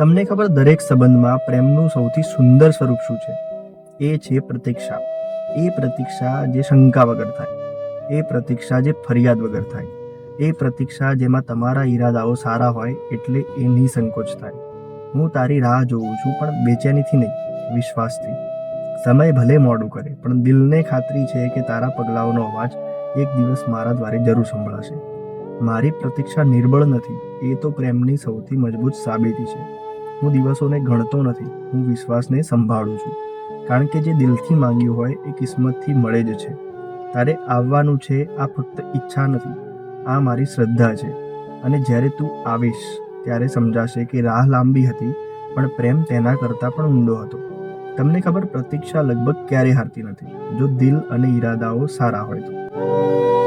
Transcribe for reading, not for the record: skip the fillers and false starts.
તમને ખબર દરેક સંબંધમાં પ્રેમનું સૌથી સુંદર સ્વરૂપ શું છે? એ છે પ્રતીક્ષા. એ પ્રતીક્ષા જે શંકા વગર થાય, એ પ્રતીક્ષા જે ફરિયાદ વગર થાય, એ પ્રતીક્ષા જેમાં તમારા ઈરાદાઓ સારા હોય એટલે એ નિસંકોચ થાય. હું તારી રાહ જોઉં છું, પણ બેચેનીથી નહીં, વિશ્વાસથી. સમય ભલે મોડું કરે, પણ દિલને ખાતરી છે કે તારા પગલાઓનો અવાજ એક દિવસ મારા દ્વારે જરૂર સંભળાશે. મારી પ્રતીક્ષા નિર્બળ નથી, એ તો પ્રેમની સૌથી મજબૂત સાબિતી છે. હું દિવસોને ગણતો નથી, હું વિશ્વાસને સંભાળું છું. કારણ કે જે દિલથી માંગ્યું હોય એ કિસ્મતથી મળે જ છે. તારે આવવાનું છે, આ ફક્ત ઈચ્છા નથી, આ મારી શ્રદ્ધા છે. અને જ્યારે તું આવીશ ત્યારે સમજાશે કે રાહ લાંબી હતી, પણ પ્રેમ તેના કરતાં પણ ઊંડો હતો. તમને ખબર, પ્રતીક્ષા લગભગ ક્યારેય હારતી નથી, જો દિલ અને ઈરાદાઓ સારા હોય તો.